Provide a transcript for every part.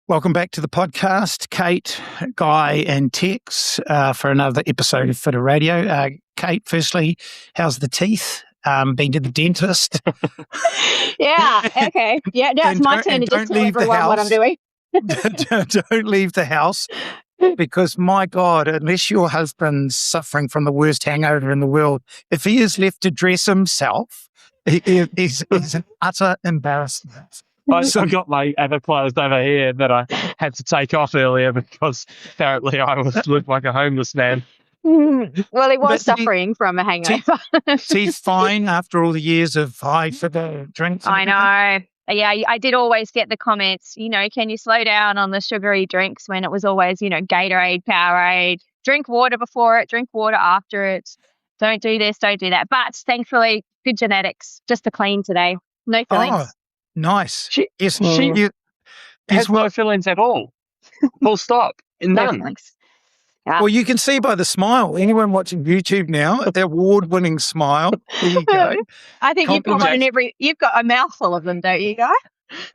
Welcome back to the podcast, Kate, Guy, and Tex, for another episode of Fitter Radio. Kate, firstly, how's the teeth? Been to the dentist? Yeah, okay. Yeah, now it's my turn to just tell everyone what I'm doing. Don't leave the house, because, my God, unless your husband's suffering from the worst hangover in the world, if he is left to dress himself, he's an utter embarrassment. I got my other clothes over here that I had to take off earlier because apparently I looked like a homeless man. Well, he was suffering from a hangover. Teeth fine after all the years of high sugar drinks. I know. Yeah, I did always get the comments, can you slow down on the sugary drinks, when it was always, Gatorade, Powerade, drink water before it, drink water after it. Don't do this, don't do that. But thankfully, good genetics, just a clean today. No fillings. Oh, nice. She has no fillings at all. Full stop. No fillings. Yeah. Well, you can see by the smile. Anyone watching YouTube now, the award-winning smile. There you go. I think you've got one in you've got a mouthful of them, don't you, Guy?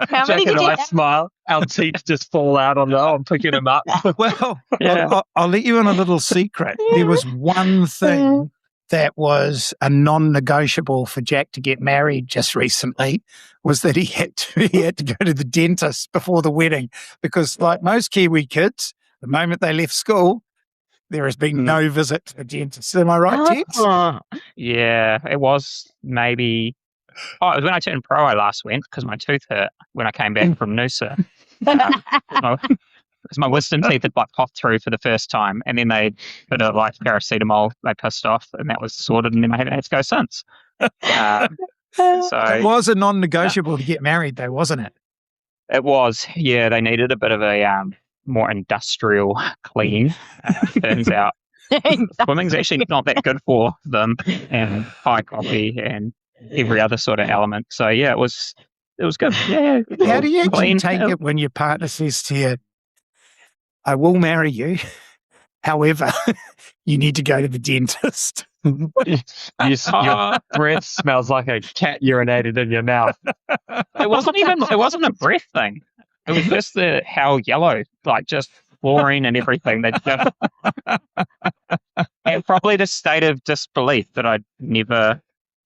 How many did you have? Smile. Our teeth just fall out on I'm picking them up. Well, yeah. I'll let you in a little secret. There was one thing that was a non-negotiable for Jack to get married just recently, was that he had to go to the dentist before the wedding, because, like most Kiwi kids, the moment they left school, there has been no visit to the dentist. Am I right, Tex? Yeah, it was maybe... Oh, it was when I turned pro I last went, because my tooth hurt when I came back from Noosa. Because my wisdom teeth had popped through for the first time, and then they put a paracetamol, they pissed off, and that was sorted, and then I haven't had to go since. So it was a non-negotiable to get married, though, wasn't it? It was, yeah. They needed a bit of a more industrial clean. Turns out swimming's actually not that good for them, and high coffee and every other sort of element. So yeah, it was good. Yeah. How do you take it when your partner says to you, I will marry you, however, you need to go to the dentist? Your breath smells like a cat urinated in your mouth. It wasn't a breath thing. It was just how yellow, just fluorine and everything. And probably the state of disbelief that I'd never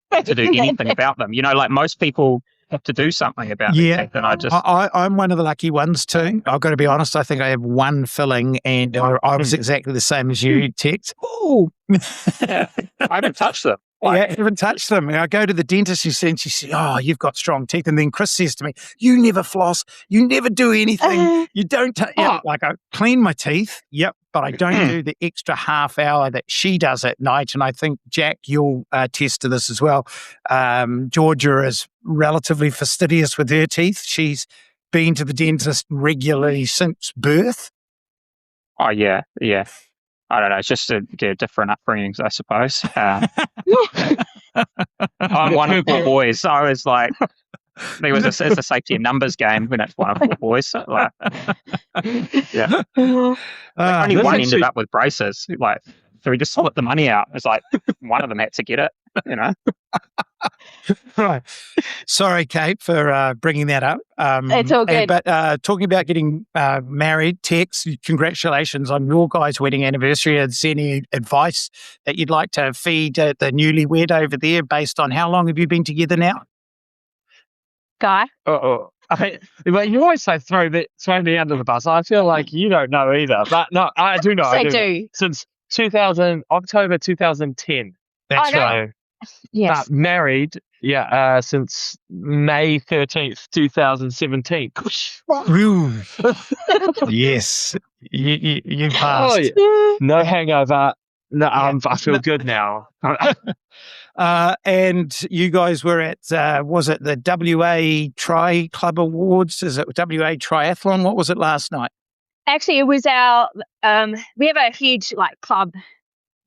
had to do anything about them. Most people have to do something about it. And I'm one of the lucky ones too. I've got to be honest. I think I have one filling, and I was exactly the same as you, Tex. Oh, I haven't touched them. I haven't touched them. And I go to the dentist, she says, oh, you've got strong teeth. And then Chris says to me, you never floss. You never do anything. You don't, I clean my teeth. Yep. But I don't do the extra half hour that she does at night. And I think, Jack, you'll attest to this as well. Georgia is relatively fastidious with her teeth. She's been to the dentist regularly since birth. Oh, yeah. Yeah. I don't know. It's just different upbringings, I suppose. I'm one of four boys, so I was like, it's a safety in numbers game when it's one of four boys. So yeah. Only one ended up with braces. So we just split the money out. It's like one of them had to get it, Right. Sorry, Kate, for bringing that up. It's all good. But talking about getting married, Tex, congratulations on your guys' wedding anniversary. Is there any advice that you'd like to feed the newlywed over there based on how long have you been together now? Guy? You always say throw me under the bus. I feel like you don't know either. But no, I do know. I do. Since October 2010. That's right. Yes. Married, since May 13th, 2017. Yes. You passed. Oh, no hangover. No, I feel good now. And you guys were at, was it the WA Tri Club Awards? Is it WA Triathlon? What was it last night? Actually, it was our, we have a huge club.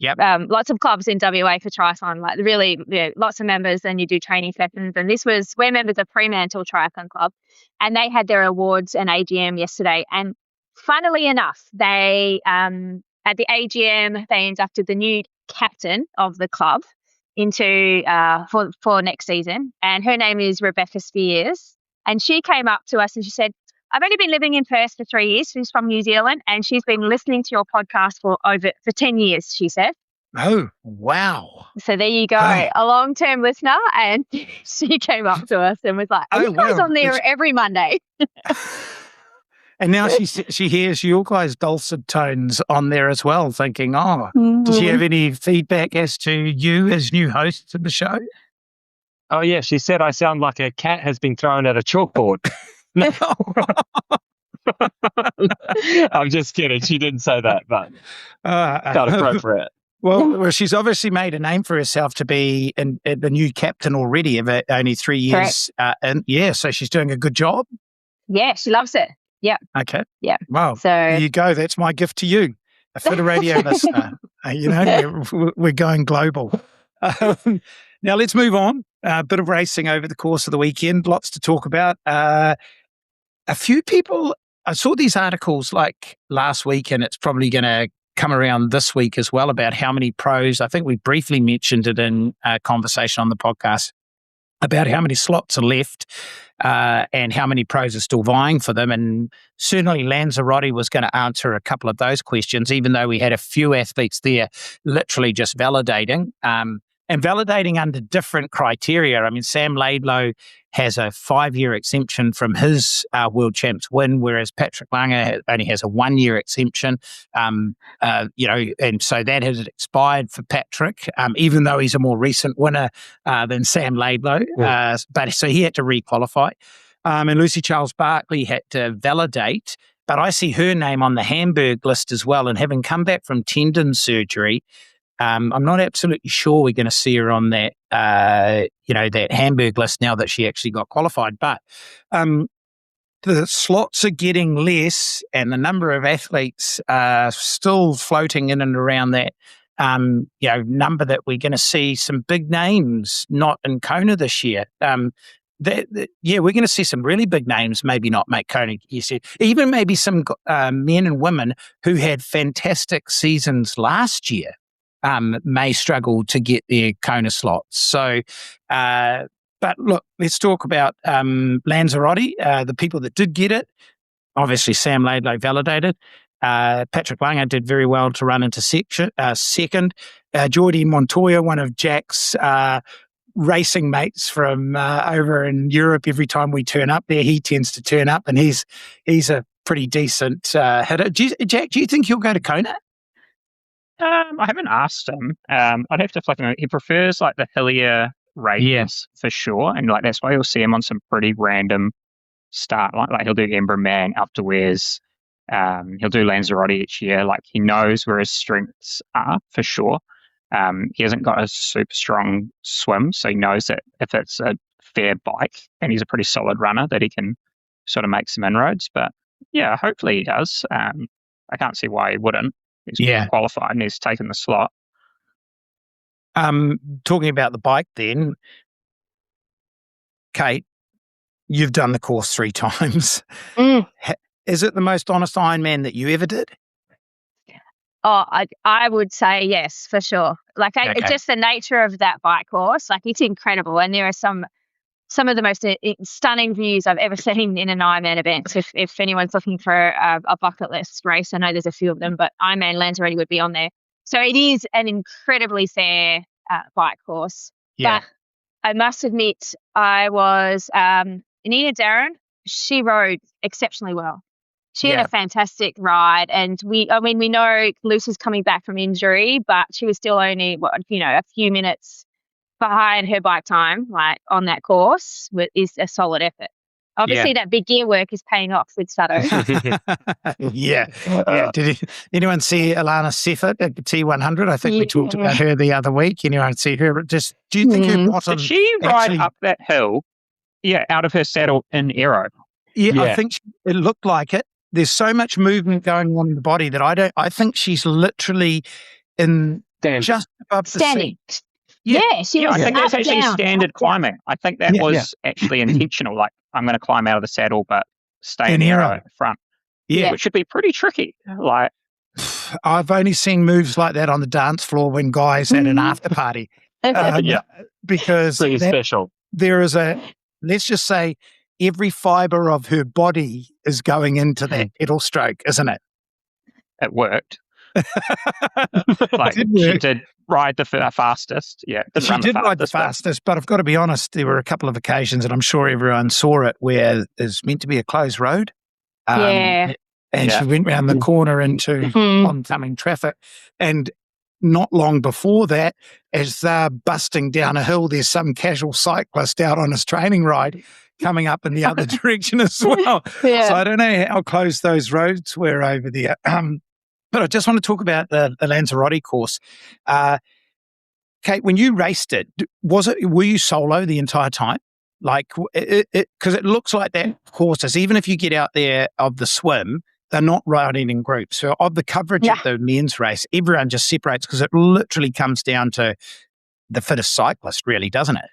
Yep. Lots of clubs in WA for triathlon, really, lots of members, and you do training sessions. And we're members of Freemantle Triathlon Club, and they had their awards and AGM yesterday. And funnily enough, they, at the AGM, they inducted the new captain of the club into, for next season. And her name is Rebecca Spears. And she came up to us and she said, I've only been living in Perth for 3 years. She's from New Zealand, and she's been listening to your podcast for 10 years, she said. Oh, wow. So there you go, a long-term listener, and she came up to us and was like, are you guys on there every Monday? And now she hears your guys' dulcet tones on there as well, thinking, did she have any feedback as to you as new hosts of the show? Oh, yeah. She said I sound like a cat has been thrown at a chalkboard. No. I'm just kidding. She didn't say that, but not appropriate. Well, she's obviously made a name for herself to be the new captain already of only 3 years. So she's doing a good job. Yeah, she loves it. Yeah. Okay. Yeah. Wow. So there you go. That's my gift to you, a Fitter Radio listener. We're going global. Now let's move on. A bit of racing over the course of the weekend. Lots to talk about. A few people, I saw these articles like last week, and it's probably going to come around this week as well, about how many pros. I think we briefly mentioned it in a conversation on the podcast about how many slots are left and how many pros are still vying for them. And certainly Lanzarote was going to answer a couple of those questions, even though we had a few athletes there literally just validating. And validating under different criteria. I mean, Sam Laidlow has a 5-year exemption from his World Champs win, whereas Patrick Lange only has a 1-year exemption. And so that has expired for Patrick, even though he's a more recent winner than Sam Laidlow. But so he had to requalify. And Lucy Charles-Barkley had to validate, but I see her name on the Hamburg list as well. And having come back from tendon surgery, I'm not absolutely sure we're going to see her on that, that Hamburg list now that she actually got qualified. But the slots are getting less, and the number of athletes are still floating in and around that, number that we're going to see some big names not in Kona this year. We're going to see some really big names maybe not make Kona. You said even maybe some men and women who had fantastic seasons last year. May struggle to get their Kona slots. So, but look, let's talk about Lanzarote, the people that did get it. Obviously, Sam Laidlow validated. Patrick Lange did very well to run into second. Jordi Montoya, one of Jack's racing mates from over in Europe, every time we turn up there, he tends to turn up, and he's a pretty decent hitter. Jack, do you think he'll go to Kona? I haven't asked him. I'd have to flick him. He prefers like the hillier races for sure, and like that's why you'll see him on some pretty random start. Like he'll do Emberman, Up to Wares. He'll do Lanzarote each year. Like he knows where his strengths are for sure. He hasn't got a super strong swim, so he knows that if it's a fair bike and he's a pretty solid runner, that he can sort of make some inroads. But yeah, hopefully he does. I can't see why he wouldn't. He's qualified and he's taken the slot. Talking about the bike then, Kate, you've done the course 3 times. Is it the most honest Ironman that you ever did? Oh, I would say yes, for sure. Like it's just the nature of that bike course. Like it's incredible. And there are some of the most stunning views I've ever seen in an Ironman event. If anyone's looking for a bucket list race, I know there's a few of them, but Ironman Lanzarote would be on there. So it is an incredibly fair bike course. Yeah. But I must admit, I was Nina Derron. She rode exceptionally well. She had a fantastic ride, and we know Lucy's coming back from injury, but she was still only a few minutes behind her bike time, like on that course, is a solid effort. Obviously, that big gear work is paying off with Sutto. Did anyone see Alanis Siffert at the T100? I think we talked about her the other week. Anyone see her? Do you think her bottom? Did she ride up that hill? Yeah, out of her saddle in aero. Yeah, I think it looked like it. There's so much movement going on in the body that I think she's literally in just above the seat. She was. I think that's actually standard climbing. I think that was actually intentional. Like, I'm going to climb out of the saddle, but stay in aero at the front. Yeah, which should be pretty tricky. Like, I've only seen moves like that on the dance floor when guys at an after party. Because pretty special. There is let's just say, every fibre of her body is going into that pedal stroke, isn't it? It worked. Like It did she work. did ride the fastest. Yeah, She did ride the fastest, but I've got to be honest, there were a couple of occasions, and I'm sure everyone saw it, where it's meant to be a closed road. Yeah. And she went round the corner into oncoming traffic. And not long before that, as they're busting down a hill, there's some casual cyclist out on his training ride coming up in the other direction as well. Yeah. So I don't know how close those roads were over there. But I just want to talk about the Lanzarote course. Kate, when you raced it, were you solo the entire time? Like, because it looks like that courses, even if you get out there of the swim, they're not riding in groups. So of the coverage of the men's race, everyone just separates because it literally comes down to the fittest cyclist, really, doesn't it?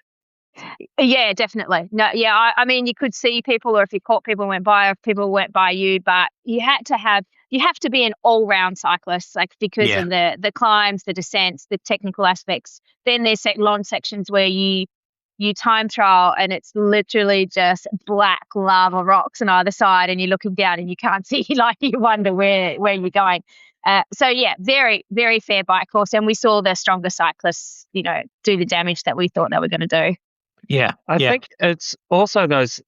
Yeah, definitely. No, yeah, I mean, you could see people, or if you caught people went by, or if people went by you, but you have to be an all-round cyclist, like, because of the climbs, the descents, the technical aspects. Then there's long sections where you time trial and it's literally just black lava rocks on either side, and you're looking down and you can't see, like, you wonder where you're going. So yeah, very, very fair bike course, and we saw the stronger cyclists, do the damage that we thought they were going to do. Yeah, I think it's also those.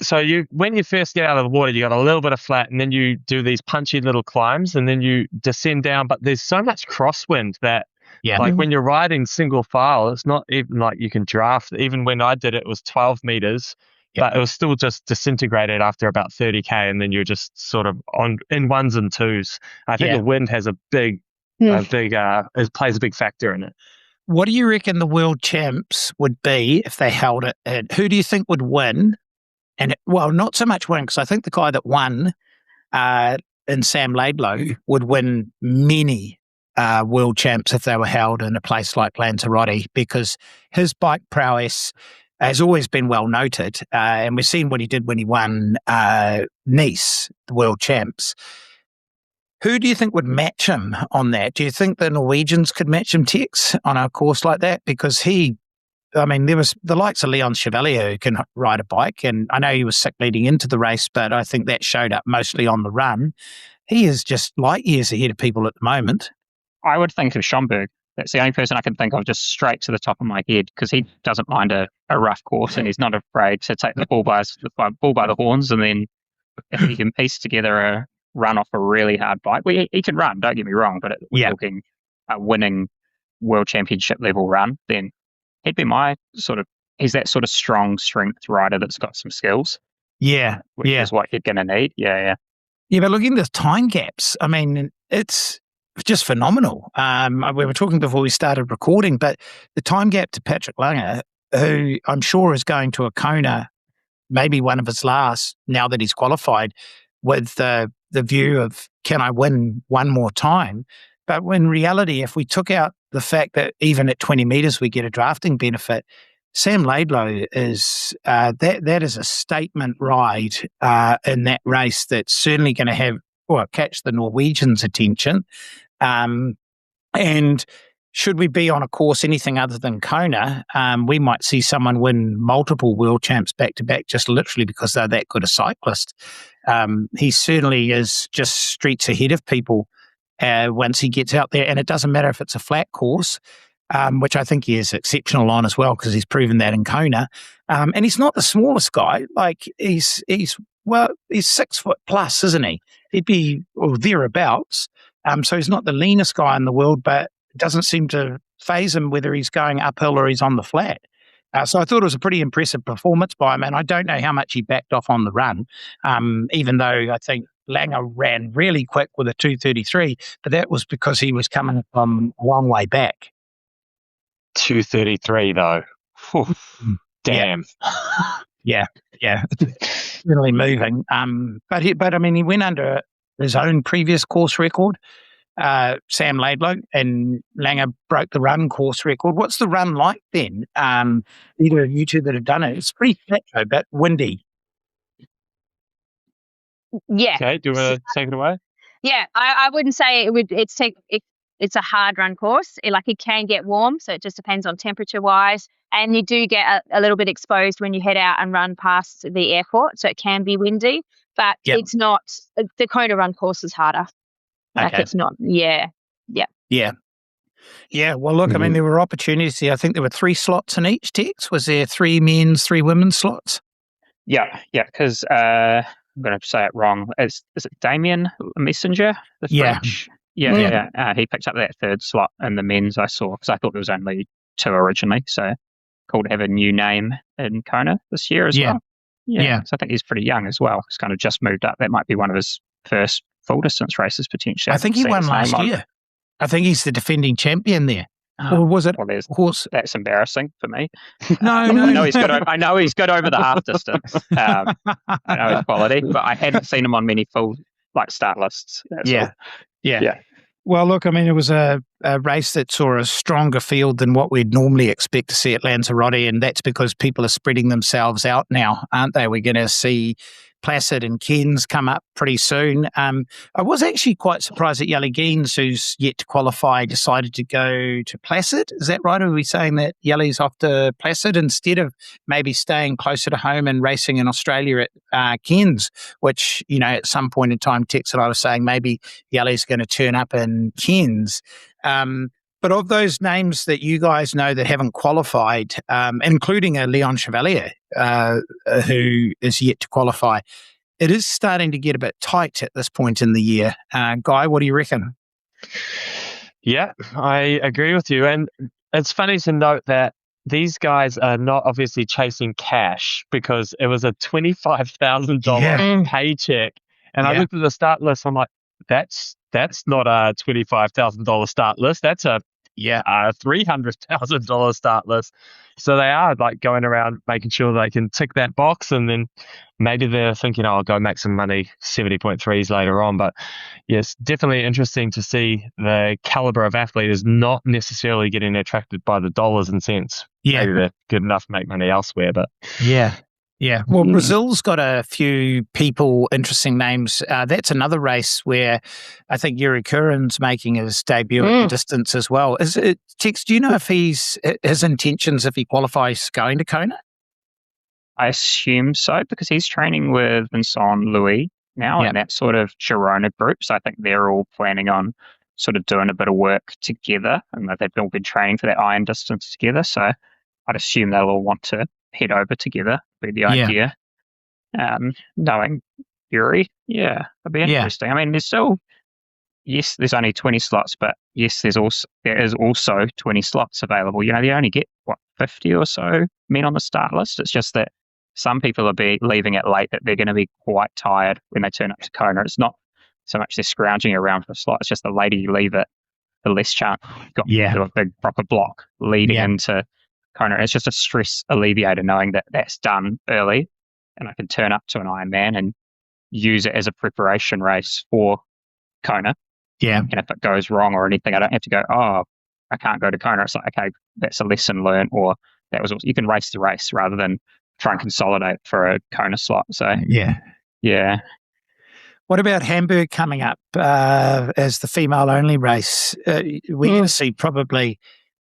So when you first get out of the water, you got a little bit of flat, and then you do these punchy little climbs, and then you descend down. But there's so much crosswind that, like, when you're riding single file, it's not even like you can draft. Even when I did it, it was 12 meters, but it was still just disintegrated after about 30k, and then you're just sort of in ones and twos. I think the wind has it plays a big factor in it. What do you reckon the world champs would be if they held it? And who do you think would win? And not so much win, because I think the guy that won in Sam Laidlow would win many world champs if they were held in a place like Lanzarote, because his bike prowess has always been well noted. And we've seen what he did when he won Nice, the world champs. Who do you think would match him on that? Do you think the Norwegians could match him, Tex, on a course like that? Because there was the likes of Leon Chevalier who can ride a bike, and I know he was sick leading into the race, but I think that showed up mostly on the run. He is just light years ahead of people at the moment. I would think of Schomburg. That's the only person I can think of just straight to the top of my head, because he doesn't mind a rough course, and he's not afraid to take the bull by the horns, and then if he can piece together a run off a really hard bike. Well, he can run, don't get me wrong, but we're talking a winning world championship level run, then he'd be he's that sort of strong strength rider that's got some skills. Yeah. Which is what you're going to need. Yeah. Yeah, but looking at the time gaps, I mean, it's just phenomenal. We were talking before we started recording, but the time gap to Patrick Lange, who I'm sure is going to a Kona, maybe one of his last, now that he's qualified, with the view of, can I win one more time? But in reality, if we took out the fact that even at 20 meters we get a drafting benefit, Sam Laidlow is that is a statement ride in that race that's certainly going to catch the Norwegians' attention. And should we be on a course anything other than Kona, we might see someone win multiple world champs back to back, just literally because they're that good a cyclist. He certainly is just streets ahead of people once he gets out there, and it doesn't matter if it's a flat course, which I think he is exceptional on as well, because he's proven that in Kona. And he's not the smallest guy. Like he's 6 foot plus, isn't he? He'd be thereabouts. So he's not the leanest guy in the world, but it doesn't seem to phase him whether he's going uphill or he's on the flat. So I thought it was a pretty impressive performance by him, and I don't know how much he backed off on the run, even though I think Lange ran really quick with a 2:33, but that was because he was coming from a long way back. 2:33 though. Whew, damn. Yeah. Really moving. But he went under his own previous course record, Sam Laidlow, and Lange broke the run course record. What's the run like then? Either of you two that have done it, it's pretty flat though, but windy. Yeah. Okay, do you want to take it away? Yeah, I wouldn't say it would. It's a hard run course. It can get warm, so it just depends on temperature wise. And you do get a little bit exposed when you head out and run past the airport. So it can be windy, but it's not, the Kona run course is harder. Like it's not, Yeah. Well, look, I mean, there were opportunities here. I think there were 3 slots in each, Tex. Was there 3 men's, 3 women's slots? Yeah, because I'm going to say it wrong. Is it Damien Le Mesnager, the French? Yeah. He picked up that 3rd slot in the men's, I saw, because I thought there was only 2 originally. So cool to have a new name in Kona this year as well. Yeah. So I think he's pretty young as well. He's kind of just moved up. That might be one of his first full distance races potentially. I think he won last year. I think he's the defending champion there. Or was it horse? That's embarrassing for me. No. I know he's good over the half distance. I know his quality, but I hadn't seen him on many full start lists. Yeah. Well, look, I mean, it was a race that saw a stronger field than what we'd normally expect to see at Lanzarote, and that's because people are spreading themselves out now, aren't they? We're going to see Placid and Geens come up pretty soon. I was actually quite surprised that Jelle, who's yet to qualify, decided to go to Placid. Is that right? Or are we saying that Jelle's off to Placid instead of maybe staying closer to home and racing in Australia at Geens, which, at some point in time, Tex and I were saying maybe Jelle's going to turn up in Geens. But of those names that you guys know that haven't qualified, including a Leon Chevalier, who is yet to qualify, it is starting to get a bit tight at this point in the year. Guy, what do you reckon? Yeah, I agree with you. And it's funny to note that these guys are not obviously chasing cash, because it was a $25,000 paycheck. And I looked at the start list, I'm like, that's not a $25,000 start list. That's a $300,000 start list. So they are going around making sure they can tick that box, and then maybe they're thinking, I'll go make some money 70.3s later on. But yes, definitely interesting to see the caliber of athlete is not necessarily getting attracted by the dollars and cents. Maybe they're good enough to make money elsewhere, but well, Brazil's got a few interesting names. That's another race where I think Yuri Kurin's making his debut at the distance as well. Tex, do you know if his intentions, if he qualifies, going to Kona? I assume so, because he's training with Vincent Louis now in that sort of Girona group. So I think they're all planning on sort of doing a bit of work together, and they've all been training for that iron distance together. So I'd assume they'll all want to head over together, be the idea. Knowing Yuri, it'd be interesting. I mean, there's still, there's only 20 slots, but there is also 20 slots available. They only get 50 or so men on the start list. It's just that some people are leaving it late, that they're going to be quite tired when they turn up to Kona. It's not so much they're scrounging around for a slot. It's just the later you leave it, the less chance you've got to do a big proper block leading into Kona. It's just a stress alleviator knowing that that's done early, and I can turn up to an Ironman and use it as a preparation race for Kona. And if it goes wrong or anything, I don't have to go, I can't go to Kona. It's like, okay, that's a lesson learned, or that was, you can race the race rather than try and consolidate for a Kona slot. So What about Hamburg coming up as the female-only race? We're going to see probably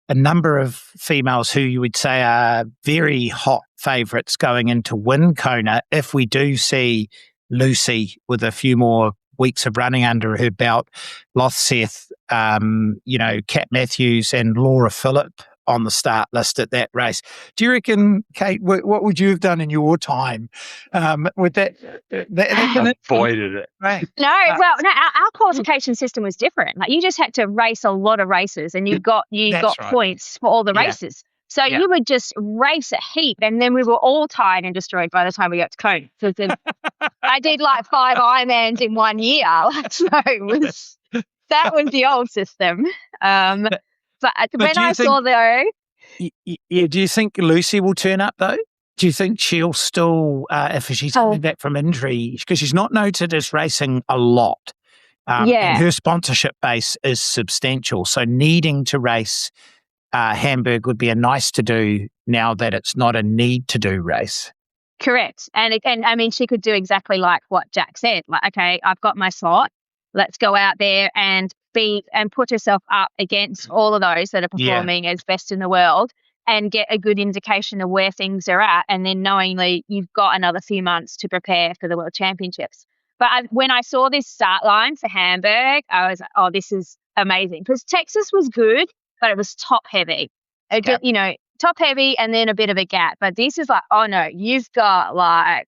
a number of females who you would say are very hot favourites going in to win Kona. If we do see Lucy with a few more weeks of running under her belt, Lothseth, Kat Matthews and Laura Phillip on the start list at that race. Do you reckon, Kate, what would you have done in your time with that? Avoided it. Right. No, our qualification system was different. Like, you just had to race a lot of races, and you got points for all the races. So you would just race a heap, and then we were all tired and destroyed by the time we got to Kona. So I did 5 Ironmans in 1 year. That was the old system. But when I saw though... do you think Lucy will turn up though? Do you think she'll still, if she's coming back from injury, because she's not noted as racing a lot, and her sponsorship base is substantial, so needing to race Hamburg would be a nice to do now that it's not a need to do race. Correct. And again, I mean, she could do exactly like what Jack said. Like, okay, I've got my slot. Let's go out there and put herself up against all of those that are performing as best in the world, and get a good indication of where things are at. And then knowingly you've got another few months to prepare for the World Championships. But when I saw this start line for Hamburg, I was like, oh, this is amazing. Because Texas was good, but it was top heavy. Top heavy and then a bit of a gap. But this is like, oh no, you've got like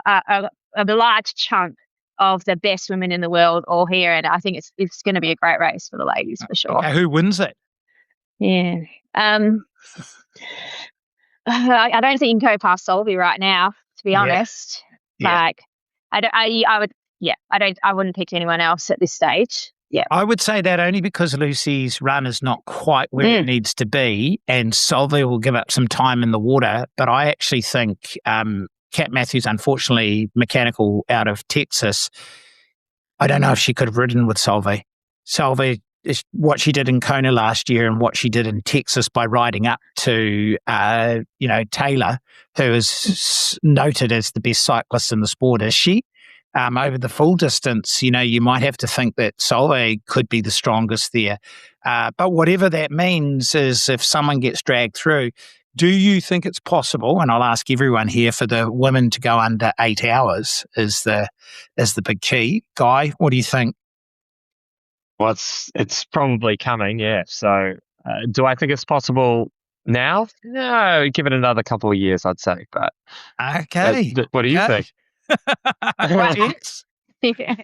a large chunk of the best women in the world all here. And I think it's going to be a great race for the ladies for sure. Okay, who wins it? Yeah. I don't think you can go past Solvay right now, to be honest. Yeah. Like, I wouldn't pick anyone else at this stage. Yeah. I would say that only because Lucy's run is not quite where it needs to be, and Solvay will give up some time in the water. But I actually think Kat Matthews, unfortunately, mechanical out of Texas, I don't know if she could have ridden with Solvay. Solvay is what she did in Kona last year and what she did in Texas by riding up to, Taylor, who is noted as the best cyclist in the sport, is she? Over the full distance, you might have to think that Solvay could be the strongest there. But whatever that means is if someone gets dragged through, do you think it's possible, and I'll ask everyone here, for the women to go under 8 hours is the big key? Guy, what do you think? Well, it's probably coming, yeah. So do I think it's possible now? No, give it another couple of years, I'd say. But okay. What do you think?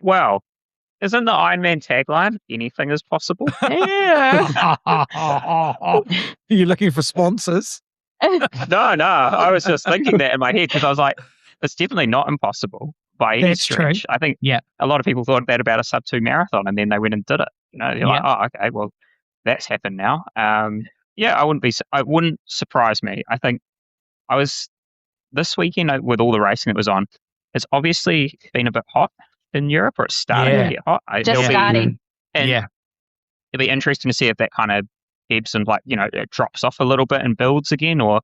Well, isn't the Ironman tagline, anything is possible? Yeah. Are you looking for sponsors? No. I was just thinking that in my head because I was like, it's definitely not impossible by any stretch. True. I think a lot of people thought that about a sub-2 marathon and then they went and did it. They're like, oh, okay, well, that's happened now. It wouldn't surprise me. I think I was this weekend with all the racing that was on, it's obviously been a bit hot in Europe, or it's starting to get hot. Just starting. It'll be interesting to see if that kind of ebbs and it drops off a little bit and builds again, or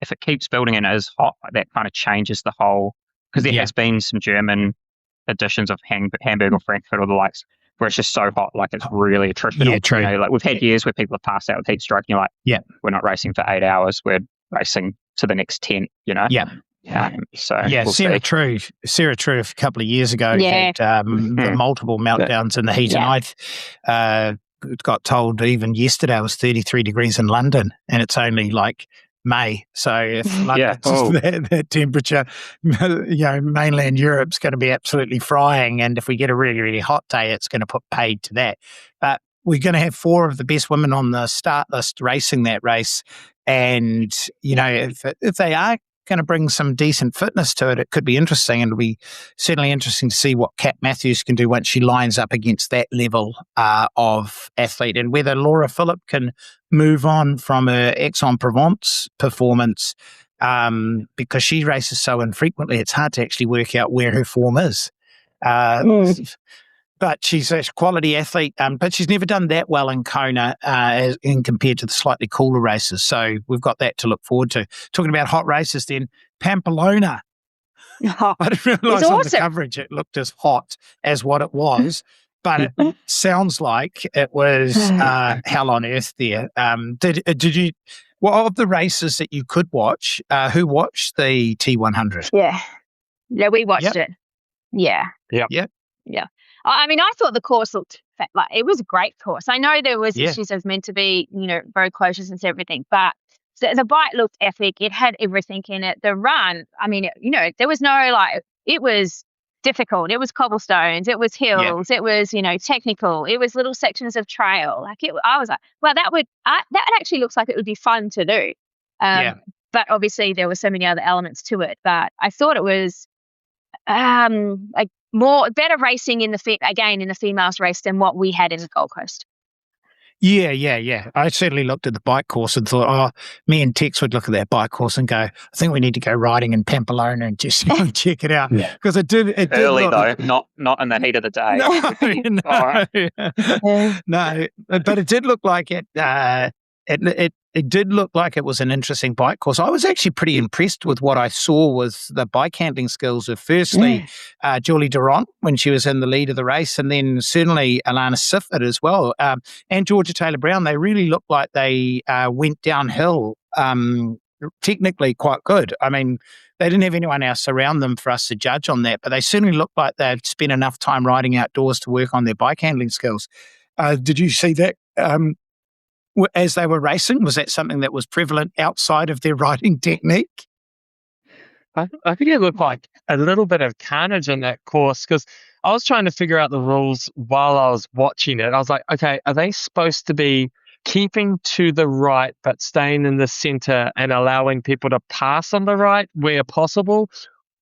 if it keeps building and is hot, that kind of changes the whole, because there has been some German editions of Hamburg or Frankfurt or the likes where it's just so hot, like it's really attritional. Yeah, true. Like we've had years where people have passed out with heat stroke and you're like, we're not racing for 8 hours, we're racing to the next 10, Yeah. Sarah True a couple of years ago had the multiple meltdowns in the heat, and I got told even yesterday it was 33 degrees in London, and it's only like May. So if London's that temperature, mainland Europe's going to be absolutely frying, and if we get a really, really hot day, it's going to put paid to that. But we're going to have 4 of the best women on the start list racing that race, and if they are going to bring some decent fitness to it, it could be interesting, and it'll be certainly interesting to see what Kat Matthews can do once she lines up against that level of athlete, and whether Laura Philipp can move on from her Aix-en-Provence performance, because she races so infrequently, it's hard to actually work out where her form is. But she's a quality athlete, but she's never done that well in Kona in compared to the slightly cooler races. So we've got that to look forward to. Talking about hot races then, Pamplona. I didn't realise on the coverage it looked as hot as what it was, but it sounds like it was hell on earth there. Did you, of the races that you could watch, who watched the T100? Yeah, we watched it. Yeah. I mean, I thought the course looked like it was a great course. I know there was issues as meant to be, road closures and everything, but the bike looked epic. It had everything in it. The run, I mean, there was no it was difficult. It was cobblestones. It was hills. It was, technical. It was little sections of trail. I was like, well, that actually looks like it would be fun to do. But obviously there were so many other elements to it. But I thought it was better racing in the females race than what we had in the Gold Coast. Yeah. I certainly looked at the bike course and thought, me and Tex would look at that bike course and go, I think we need to go riding in Pamplona and just check it out. Because it did early though, not in the heat of the day. No, but it did look like it. It did look like it was an interesting bike course. I was actually pretty impressed with what I saw with the bike handling skills of firstly Julie Derron when she was in the lead of the race, and then certainly Alanis Siffert as well, and Georgia Taylor-Brown. They really looked like they went downhill technically quite good. I mean, they didn't have anyone else around them for us to judge on that, but they certainly looked like they'd spent enough time riding outdoors to work on their bike handling skills. Did you see that as they were racing? Was that something that was prevalent outside of their riding technique? I think it looked like a little bit of carnage in that course, because I was trying to figure out the rules while I was watching it. I was like, okay, are they supposed to be keeping to the right but staying in the center and allowing people to pass on the right where possible?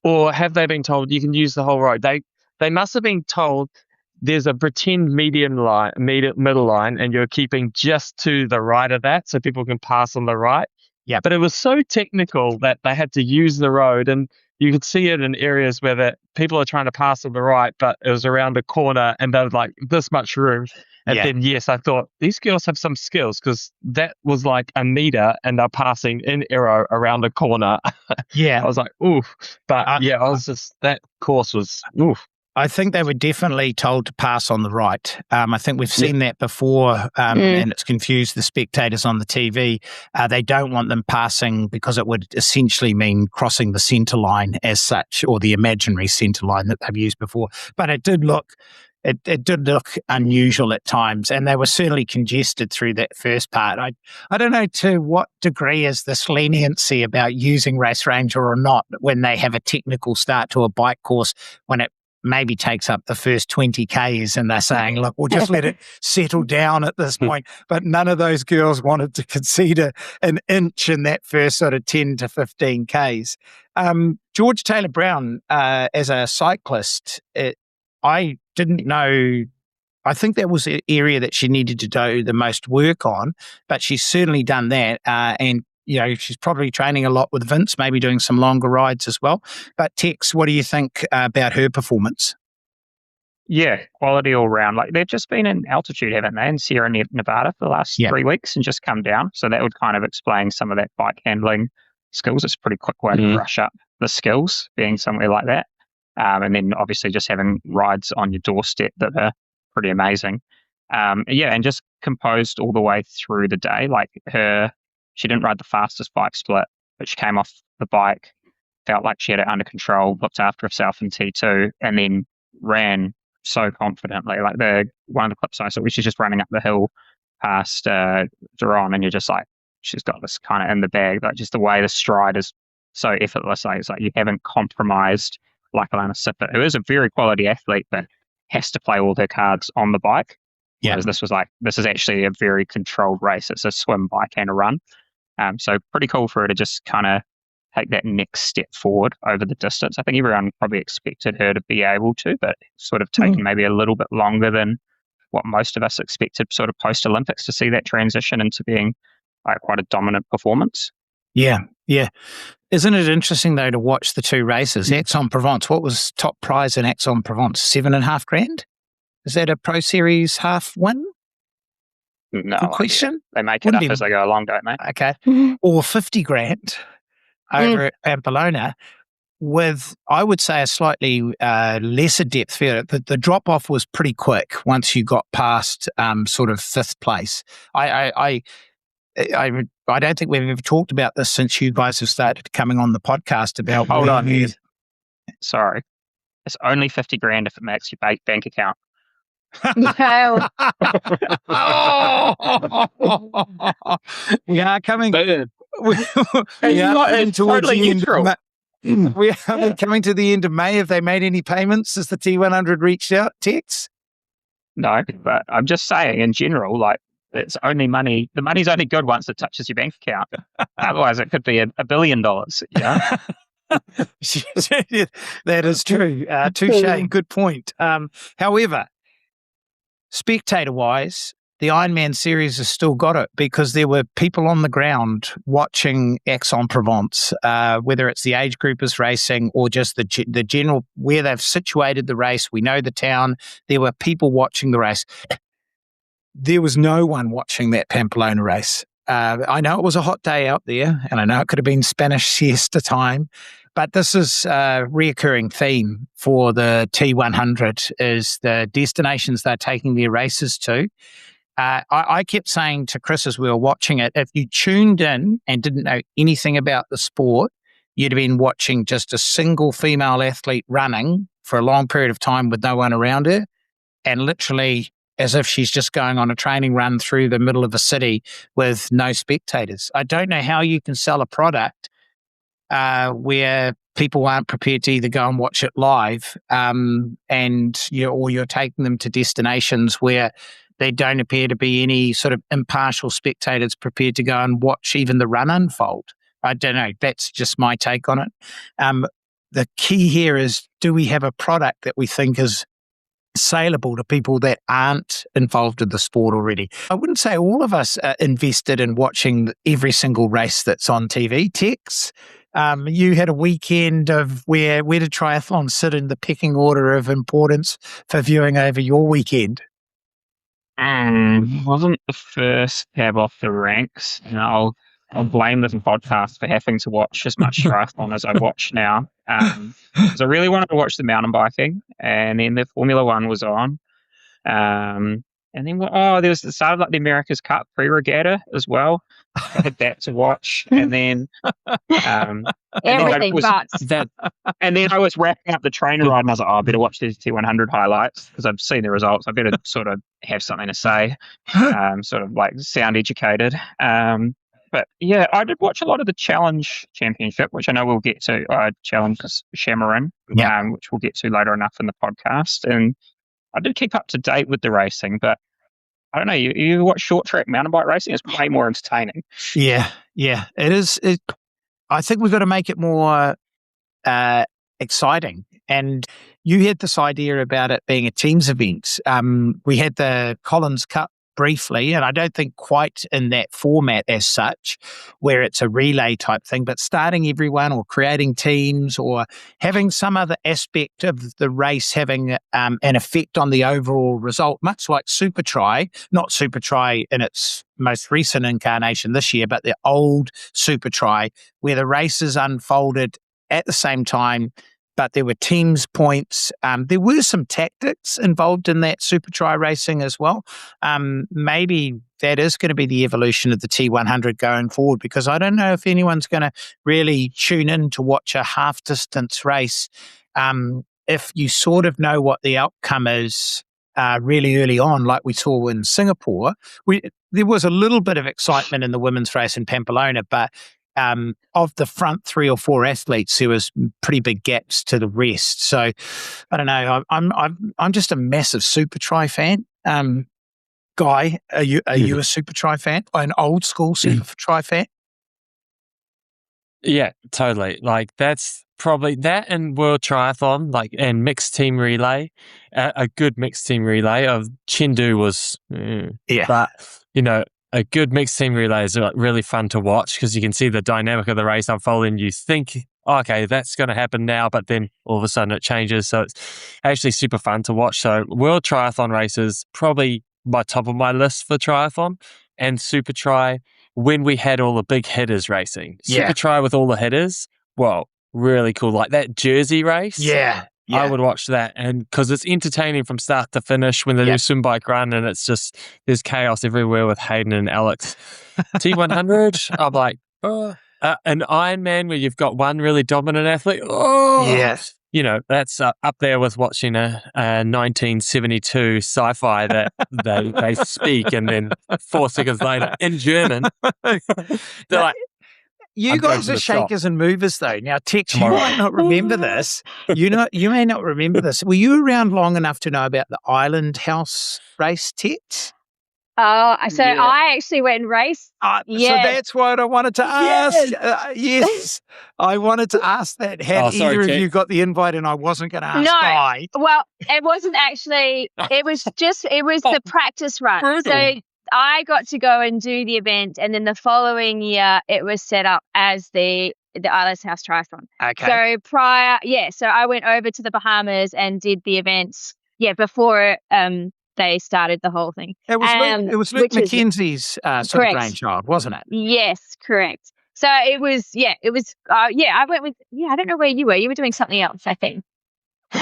Or have they been told you can use the whole road? They must have been told there's a pretend middle line, and you're keeping just to the right of that so people can pass on the right. Yeah. But it was so technical that they had to use the road, and you could see it in areas where the people are trying to pass on the right, but it was around a corner and there was like this much room. And then, yes, I thought these girls have some skills, because that was like a meter and they're passing in arrow around a corner. Yeah. I was like, oof. But that course was, oof. I think they were definitely told to pass on the right. I think we've seen that before, and it's confused the spectators on the TV. They don't want them passing because it would essentially mean crossing the centre line as such, or the imaginary centre line that they've used before. But it did look unusual at times, and they were certainly congested through that first part. I don't know to what degree is this leniency about using Race Ranger or not when they have a technical start to a bike course, when it maybe takes up the first 20 Ks and they're saying, look, we'll just let it settle down at this point. But none of those girls wanted to concede an inch in that first sort of 10 to 15 Ks. George Taylor Brown, as a cyclist, I didn't know. I think that was the area that she needed to do the most work on, but she's certainly done that. And she's probably training a lot with Vince, maybe doing some longer rides as well. But Tex, what do you think about her performance? Yeah, quality all round. Like, they've just been in altitude, haven't they, in Sierra Nevada for the last 3 weeks and just come down. So that would kind of explain some of that bike handling skills. It's a pretty quick way to brush up the skills being somewhere like that. And then obviously just having rides on your doorstep that are pretty amazing. And just composed all the way through the day. Like, she didn't ride the fastest bike split, but she came off the bike, felt like she had it under control, looked after herself in T2, and then ran so confidently. Like, one of the clips I saw, she's just running up the hill past Derron, and you're just like, she's got this kind of in the bag. Like, just the way the stride is so effortless. Like, it's like you haven't compromised like Alanis Siffert, who is a very quality athlete, but has to play all her cards on the bike. Yeah. Whereas this is actually a very controlled race. It's a swim, bike, and a run. So pretty cool for her to just kind of take that next step forward over the distance. I think everyone probably expected her to be able to, but sort of taken maybe a little bit longer than what most of us expected sort of post-Olympics to see that transition into being quite a dominant performance. Yeah. Isn't it interesting, though, to watch the two races? Aix-en-Provence, what was top prize in Aix-en-Provence? $7.5 grand? Is that a Pro Series half win? No. Good question. They make it up as they go along, don't they? Okay. Or 50 grand over at Pamplona with, I would say, a slightly lesser depth field. The drop-off was pretty quick once you got past sort of fifth place. I don't think we've ever talked about this since you guys have started coming on the podcast about... Hold on. Sorry. It's only 50 grand if it makes your bank account. We are coming. We are coming to the end of May. Have they made any payments? Has the T100 reached out, Tex? No, but I'm just saying in general, like, it's only money. The money's only good once it touches your bank account. Otherwise, it could be $1 billion. Yeah. That is true. Touche. Good point. However, spectator-wise, the Ironman series has still got it because there were people on the ground watching Aix-en-Provence, whether it's the age groupers racing or just the general, where they've situated the race. We know the town. There were people watching the race. There was no one watching that Pamplona race. I know it was a hot day out there, and I know it could have been Spanish siesta time, but this is a reoccurring theme for the T100 is the destinations they're taking their races to. I kept saying to Chris as we were watching it, if you tuned in and didn't know anything about the sport, you'd have been watching just a single female athlete running for a long period of time with no one around her, and literally as if she's just going on a training run through the middle of a city with no spectators. I don't know how you can sell a product where people aren't prepared to either go and watch it live, and you're taking them to destinations where there don't appear to be any sort of impartial spectators prepared to go and watch even the run unfold. I don't know. That's just my take on it. The key here is, do we have a product that we think is saleable to people that aren't involved in the sport already? I wouldn't say all of us are invested in watching every single race that's on TV. Tex, you had a weekend of where did triathlon sit in the pecking order of importance for viewing over your weekend? Wasn't the first cab off the ranks. I'll blame this podcast for having to watch as much triathlon as I watch now. Because I really wanted to watch the mountain biking, and then the Formula One was on. And then there was the start of like the America's Cup pre-regatta as well. I had that to watch, and then everything but that. And then I was wrapping up the train ride, and I was like, I better watch these T100 highlights because I've seen the results. I better sort of have something to say, sort of like sound educated. But yeah, I did watch a lot of the Challenge Championship, which I know we'll get to. Challenge Samorin, which we'll get to later enough in the podcast. And I did keep up to date with the racing, but I don't know. You watch short track mountain bike racing? It's way more entertaining. Yeah, it is. I think we've got to make it more exciting. And you had this idea about it being a teams event. We had the Collins Cup briefly, and I don't think quite in that format as such, where it's a relay type thing, but starting everyone or creating teams or having some other aspect of the race having an effect on the overall result, much like Supertri, not Supertri in its most recent incarnation this year, but the old Supertri, where the races unfolded at the same time, but there were teams points. There were some tactics involved in that Supertri racing as well. Maybe that is going to be the evolution of the T100 going forward, because I don't know if anyone's going to really tune in to watch a half distance race if you sort of know what the outcome is really early on, like we saw in Singapore. There was a little bit of excitement in the women's race in Pamplona, but of the front 3 or 4 athletes, there was pretty big gaps to the rest. So I don't know. I'm just a massive Supertri fan. Guy, are you a Supertri fan? An old school Supertri fan? Yeah, totally. Like that's probably that and World Triathlon, like and mixed team relay. A good mixed team relay of Chengdu was, but a good mixed team relay is really fun to watch because you can see the dynamic of the race unfolding. You think, okay, that's going to happen now, but then all of a sudden it changes. So it's actually super fun to watch. So World Triathlon races, probably my top of my list for triathlon, and Supertri when we had all the big hitters racing. Supertri with all the hitters, well, really cool. Like that Jersey race. Yeah. I would watch that, and because it's entertaining from start to finish when they do swim bike run, and it's just there's chaos everywhere with Hayden and Alex. T100, I'm like, an Ironman where you've got one really dominant athlete. Yes, that's up there with watching a 1972 sci-fi that they speak, and then 4 seconds later in German, they're like. You guys are shakers and movers, though. Now, Tex, you might not remember this. You may not remember this. Were you around long enough to know about the Island House race, Tex? So I actually went and raced. So that's what I wanted to ask. Yes, I wanted to ask that. Had either of you got the invite, and I wasn't going to ask Guy? Well, it wasn't actually. It was the practice run. Brutal. So I got to go and do the event, and then the following year it was set up as the Island House Triathlon. Okay. So so I went over to the Bahamas and did the events. Before they started the whole thing. It was Luke McKenzie's sort of brainchild, wasn't it? Yes, correct. So it was. I went with. I don't know where you were. You were doing something else, I think.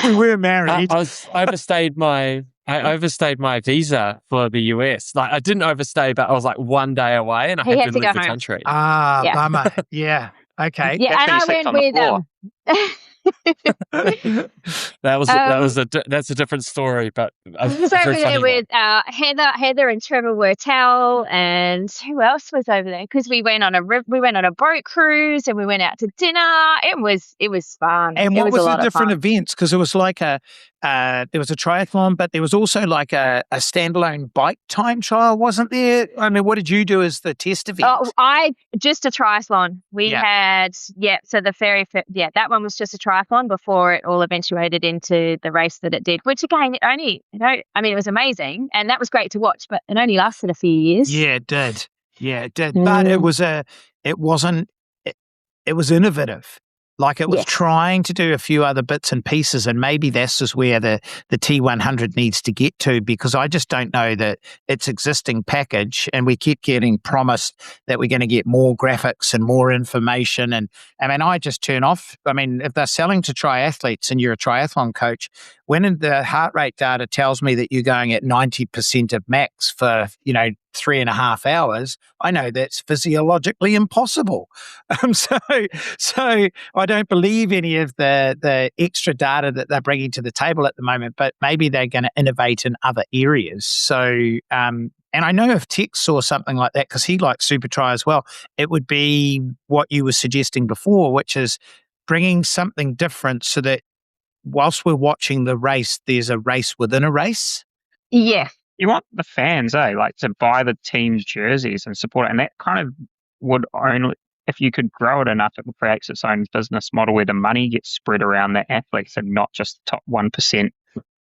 We were married. I overstayed my I overstayed my visa for the US. Like, I didn't overstay, but I was like 1 day away, and I had to leave the country. Yeah. Bummer. Yeah. Okay. Yeah, and I went with that's a different story, but I was over there with Heather and Trevor Wertel, and who else was over there? Because we went on a boat cruise and we went out to dinner. It was fun. And what was the different events? Because it was like there was a triathlon, but there was also like a standalone bike time trial, wasn't there? I mean, what did you do as the test event? Oh, just a triathlon. We had so the that one was just a triathlon before it all eventuated into the race that it did, which again, it was amazing and that was great to watch, but it only lasted a few years. Yeah, it did. But it was innovative. Like it was trying to do a few other bits and pieces, and maybe this is where the T100 needs to get to, because I just don't know that its existing package, and we keep getting promised that we're going to get more graphics and more information. And I mean, I just turn off. I mean, if they're selling to triathletes and you're a triathlon coach, when the heart rate data tells me that you're going at 90% of max for, 3.5 hours, I know that's physiologically impossible. So I don't believe any of the extra data that they're bringing to the table at the moment, but maybe they're going to innovate in other areas. So, and I know if Tex saw something like that, because he likes Supertri as well, it would be what you were suggesting before, which is bringing something different so that whilst we're watching the race, there's a race within a race. Yeah. You want the fans, like to buy the team's jerseys and support it. And that kind of would only, if you could grow it enough, it creates its own business model where the money gets spread around the athletes and not just the top 1%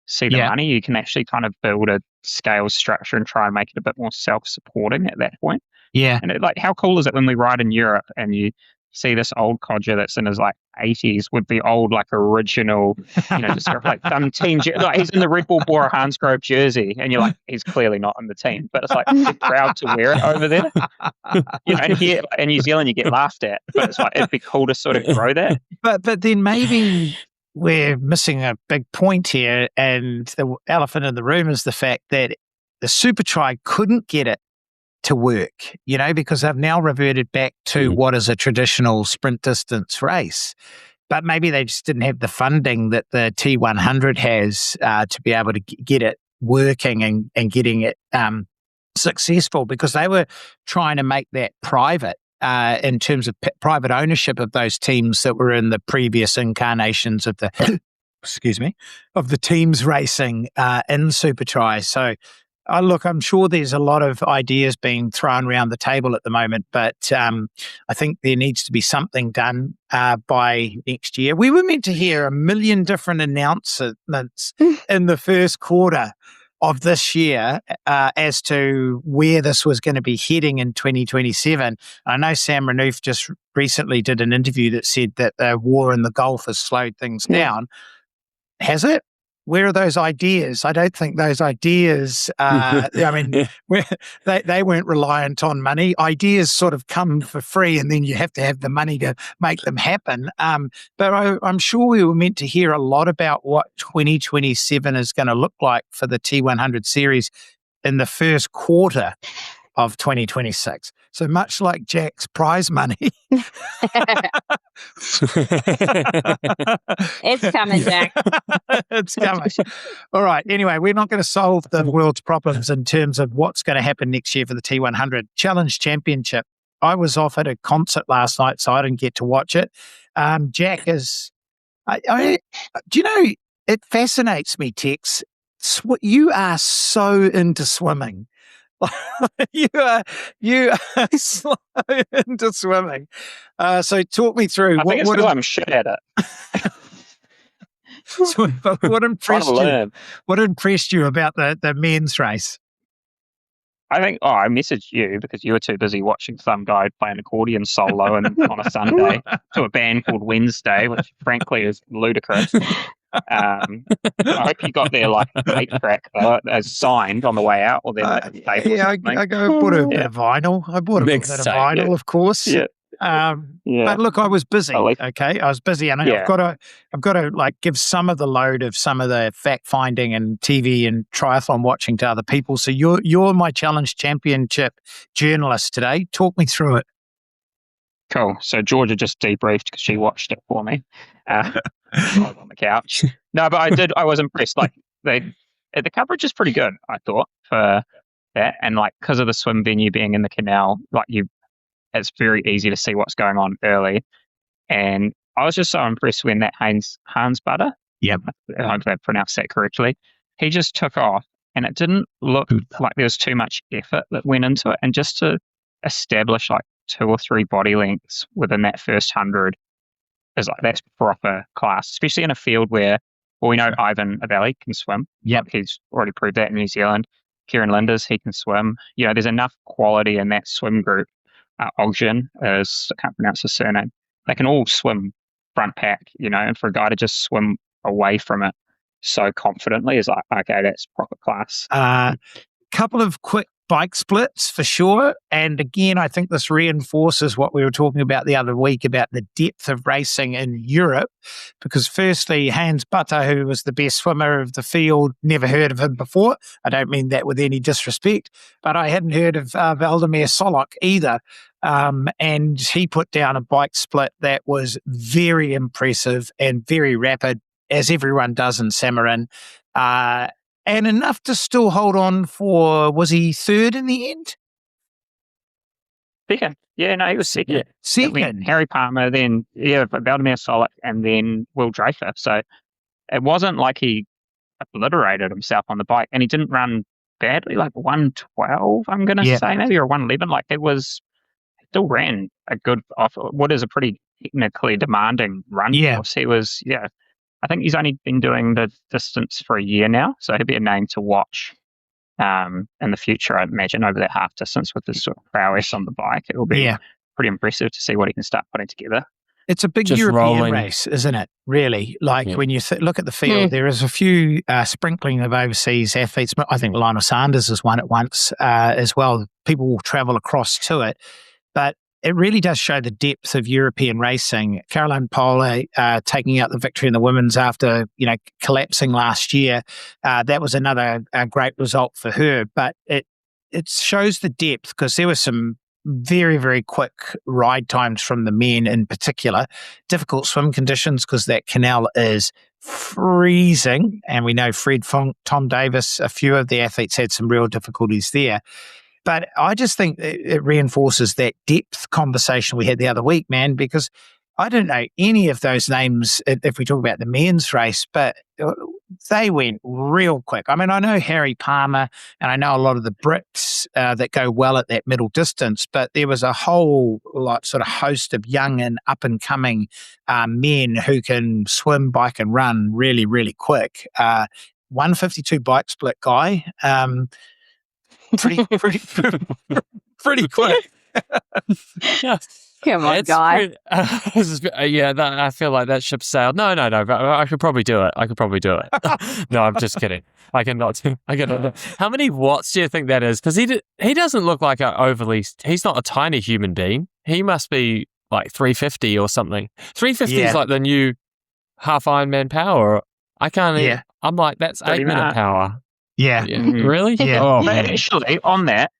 see the money. You can actually kind of build a scale structure and try and make it a bit more self-supporting at that point. Yeah. And how cool is it when we ride in Europe and you see this old codger that's in his 80s with the old original, just like some team, he's in the Red Bull Bora Hansgrohe jersey, and you're like, he's clearly not in the team, but it's like they're proud to wear it over there. And here in New Zealand you get laughed at, but it's like it'd be cool to sort of grow that. But then maybe we're missing a big point here, and the elephant in the room is the fact that the Supertri couldn't get it to work, because they've now reverted back to what is a traditional sprint distance race. But maybe they just didn't have the funding that the T100 has to be able to get it working and getting it successful, because they were trying to make that private in terms of private ownership of those teams that were in the previous incarnations of the of the teams racing in Supertri. So look, I'm sure there's a lot of ideas being thrown around the table at the moment, but I think there needs to be something done by next year. We were meant to hear 1 million different announcements in the first quarter of this year as to where this was going to be heading in 2027. I know Sam Renouf just recently did an interview that said that the war in the Gulf has slowed things down. Has it? Where are those ideas? I don't think those ideas, they weren't reliant on money. Ideas sort of come for free, and then you have to have the money to make them happen. But I'm sure we were meant to hear a lot about what 2027 is going to look like for the T100 series in the first quarter of 2026. So much like Jack's prize money. It's coming, Jack. It's coming. All right. Anyway, we're not going to solve the world's problems in terms of what's going to happen next year for the T100 Challenge Championship. I was off at a concert last night, so I didn't get to watch it. Jack is, do you know, it fascinates me, Tex. You are so into swimming. you are so into swimming. So talk me through. I think it's because I'm shit at it. So, what impressed you about the men's race? I think, I messaged you because you were too busy watching some guy play an accordion solo on a Sunday to a band called Wednesday, which frankly is ludicrous. I hope you got their 8-track as signed on the way out, or then I bought a bit of vinyl. Of course. Yeah. But look, I was busy. Okay, I was busy, and I've got to like give some of the load of some of the fact finding and TV and triathlon watching to other people. So you're my Challenge Championship journalist today. Talk me through it. Cool. So Georgia just debriefed because she watched it for me. I was on the couch. No, but I was impressed. Like the coverage is pretty good, I thought, for that. And like because of the swim venue being in the canal, like it's very easy to see what's going on early. And I was just so impressed when that Hans Butter, I hope I pronounced that correctly, he just took off, and it didn't look like there was too much effort that went into it. And just to establish like 2 or 3 body lengths within that first 100 is like, that's proper class, especially in a field where, well, we know Ivan Avelli can swim. Yep. He's already proved that in New Zealand. Kieran Linders, he can swim. You know, there's enough quality in that swim group. Ogden, I can't pronounce his surname. They can all swim front pack, you know, and for a guy to just swim away from it so confidently is like, okay, that's proper class. Couple of quick bike splits for sure. And again, I think this reinforces what we were talking about the other week about the depth of racing in Europe. Because firstly, Hans Butter, who was the best swimmer of the field, never heard of him before. I don't mean that with any disrespect, but I hadn't heard of Valdemar Solok either. And he put down a bike split that was very impressive and very rapid, as everyone does in Samorin. And enough to still hold on for, was he third in the end? Second. Yeah, no, he was second. Yeah. Second. Harry Palmer, then, Valdemar Solok, and then Will Draper. So it wasn't like he obliterated himself on the bike, and he didn't run badly, like 112, I'm going to say, maybe, or 111. Like it was, still ran a good, what is a pretty technically demanding run course. He was, I think he's only been doing the distance for a year now, so he'll be a name to watch in the future, I imagine, over that half distance with his sort of prowess on the bike. It will be pretty impressive to see what he can start putting together. It's a big European race, isn't it? Really, like when you look at the field, there is a few sprinkling of overseas athletes. I think Lionel Sanders has won it once as well. People will travel across to it, but it really does show the depth of European racing. Caroline Pole taking out the victory in the women's after collapsing last year. That was another great result for her. But it shows the depth because there were some very, very quick ride times from the men in particular. Difficult swim conditions because that canal is freezing. And we know Tom Davis, a few of the athletes had some real difficulties there. But I just think it reinforces that depth conversation we had the other week, man, because I don't know any of those names if we talk about the men's race, but they went real quick. I mean, I know Harry Palmer and I know a lot of the Brits that go well at that middle distance, but there was a whole sort of host of young and up-and-coming men who can swim, bike and run really, really quick. 152 bike split guy. Pretty quick. Come on, guy. I feel like that ship sailed. No. I could probably do it. No, I'm just kidding. I cannot. How many watts do you think that is? Because he doesn't look like he's not a tiny human being. He must be like 350 or something. 350 is like the new half Ironman power. I can't. Yeah. I'm like, that's 8-minute power. Yeah. Mm-hmm. Really? Yeah. Oh, but actually, on that,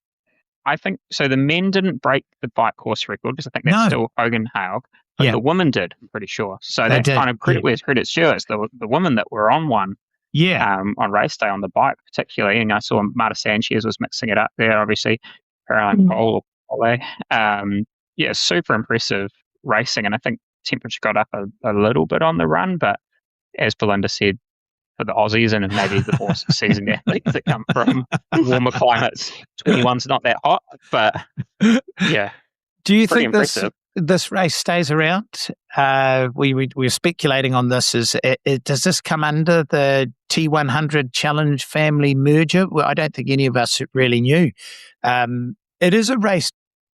I think so. The men didn't break the bike course record because I think that's still Hogan Haug, but the women did. I'm pretty sure. So that's kind of credit's due. It's the women that were on one. Yeah. On race day on the bike, particularly, and I saw Marta Sanchez was mixing it up there. Obviously, Caroline Pole. Super impressive racing, and I think temperature got up a little bit on the run, but as Belinda said, for the Aussies and maybe the more seasoned athletes that come from warmer climates, 21's not that hot, but yeah. Do you think this race stays around? We were speculating on this. Does this come under the T100 Challenge family merger? Well, I don't think any of us really knew. It is a race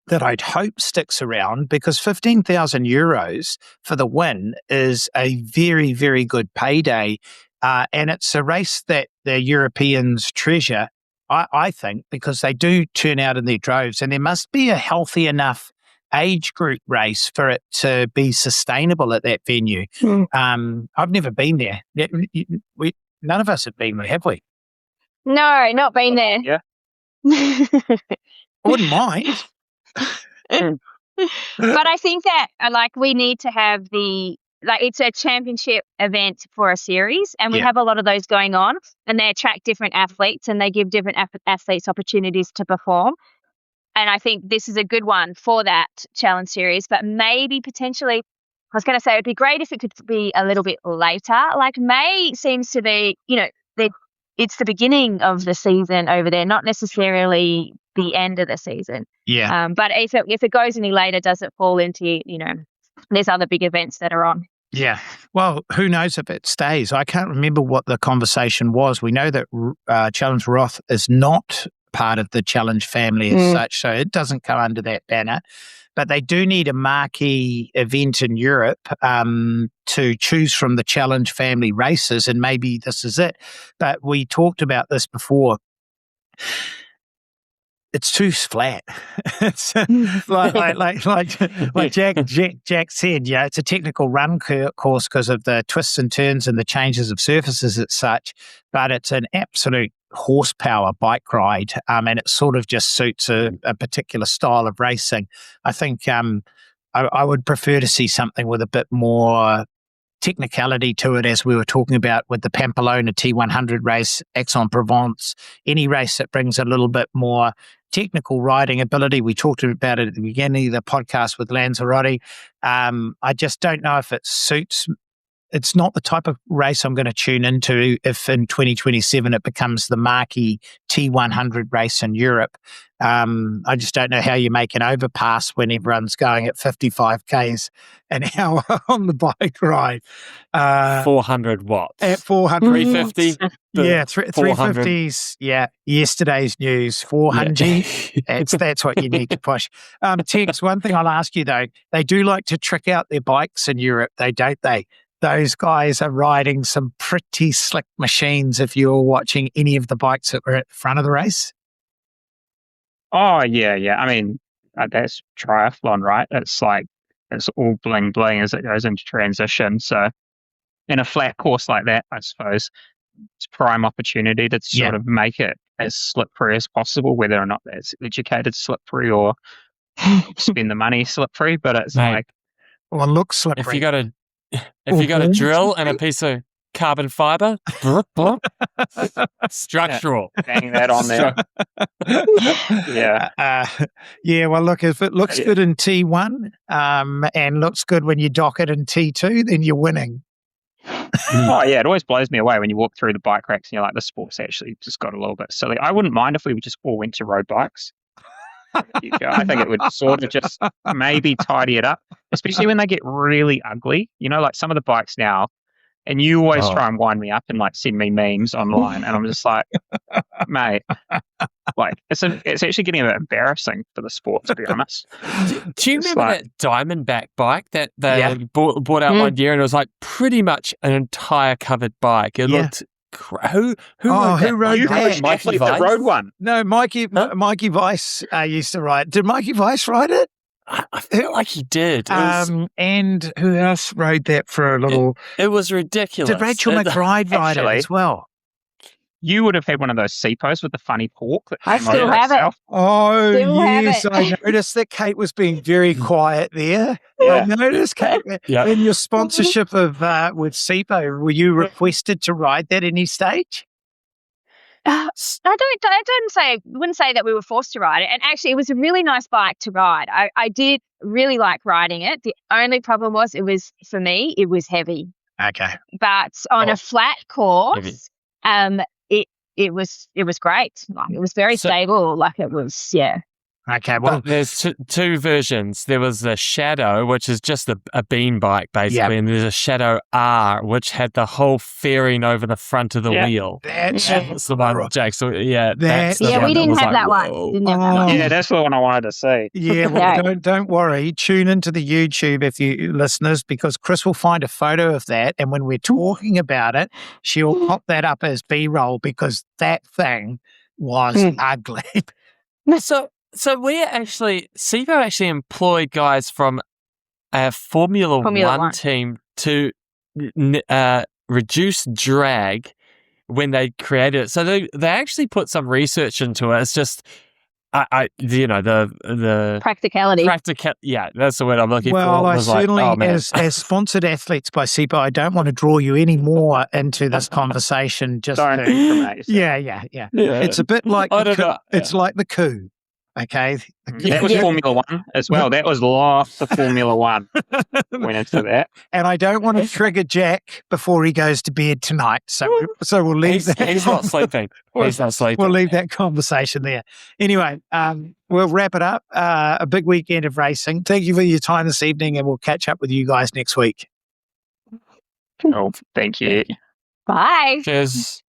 that I'd hope sticks around because €15,000 for the win is a very, very good payday. And it's a race that the Europeans treasure, I think, because they do turn out in their droves, and there must be a healthy enough age group race for it to be sustainable at that venue. I've never been there. None of us have been there, have we? No, not been there. Yeah. I wouldn't mind. But I think that we need to have it's a championship event for a series, and we have a lot of those going on, and they attract different athletes and they give different athletes opportunities to perform. And I think this is a good one for that challenge series, but maybe potentially, I was going to say it'd be great if it could be a little bit later. Like May seems to be, it's the beginning of the season over there, not necessarily the end of the season. Yeah. But if it goes any later, does it fall into, there's other big events that are on? Yeah. Well, who knows if it stays? I can't remember what the conversation was. We know that Challenge Roth is not part of the Challenge family as such, so it doesn't come under that banner. But they do need a marquee event in Europe to choose from the Challenge family races, and maybe this is it. But we talked about this before. It's too flat. It's like Jack said, it's a technical run course because of the twists and turns and the changes of surfaces as such, but it's an absolute horsepower bike ride, and it sort of just suits a particular style of racing. I think I would prefer to see something with a bit more technicality to it, as we were talking about with the Pamplona T100 race, Aix-en-Provence, any race that brings a little bit more technical riding ability. We talked about it at the beginning of the podcast with Lanzarote. I just don't know if it suits. It's not the type of race I'm going to tune into if in 2027 it becomes the marquee T100 race in Europe. I just don't know how you make an overpass when everyone's going at 55 k's an hour on the bike ride. 400 watts. At 400 350. Yeah, 350s. Yeah, yesterday's news, 400. Yeah. That's what you need to push. Tex, one thing I'll ask you though, they do like to trick out their bikes in Europe, don't they? Those guys are riding some pretty slick machines if you were watching any of the bikes that were at the front of the race. Oh, yeah. I mean, that's triathlon, right? It's all bling bling as it goes into transition. So in a flat course like that, I suppose it's prime opportunity to sort of make it as slippery as possible, whether or not that's educated slippery or spend the money slippery. But it's well, it looks slippery. If you got a drill and a piece of carbon fiber, structural. Bang that on there. Well, look, if it looks good in T1 and looks good when you dock it in T2, then you're winning. Oh, yeah, it always blows me away when you walk through the bike racks and you're like, the sport's actually just got a little bit silly. I wouldn't mind if we just all went to road bikes. I think it would sort of just maybe tidy it up, especially when they get really ugly. Like some of the bikes now, and you always try and wind me up and send me memes online, and I'm just like, mate, it's actually getting a bit embarrassing for the sport, to be honest. Do you remember that Diamondback bike that they bought out one year, and it was pretty much an entire covered bike? It looked. Who rode that? Mikey Weiss rode one. No, Mikey Weiss used to ride. Did Mikey Weiss ride it? I feel like he did. And who else rode that for a little? It was ridiculous. Did Rachel McBride ride it as well? You would have had one of those Ceepos with the funny pork. I still have it. Oh, yes. I noticed that Kate was being very quiet there. I noticed, Kate, in your sponsorship of with Ceepo, were you requested to ride that any stage? I wouldn't say that we were forced to ride it. And actually, it was a really nice bike to ride. I did really like riding it. The only problem was it was heavy. Okay. But on a flat course, it was great. It was very stable. It was, Okay, well, but there's two versions. There was the Shadow, which is just a bean bike, basically, and there's a Shadow R, which had the whole fairing over the front of the wheel. That's the one, Jake. So, we didn't have that one. Yeah, that's the one I wanted to see. Yeah, well, don't worry. Tune into the YouTube if you listeners, because Chris will find a photo of that, and when we're talking about it, she'll pop that up as B-roll because that thing was ugly. So So Ceepo actually employed guys from a Formula One team to reduce drag when they created it. So they actually put some research into it. It's just, the practicality. Yeah, that's the word I'm looking for. Well, I certainly, as sponsored athletes by Ceepo, I don't want to draw you any more into this conversation. Just yeah. It's a bit like it's like the coup. Okay, that was Formula One as well. That was lots of Formula One went into that. And I don't want to trigger Jack before he goes to bed tonight. So we'll leave that. He's not sleeping. He's not sleeping. We'll leave that conversation there. Anyway, we'll wrap it up. A big weekend of racing. Thank you for your time this evening, and we'll catch up with you guys next week. Oh, thank you. Bye. Cheers.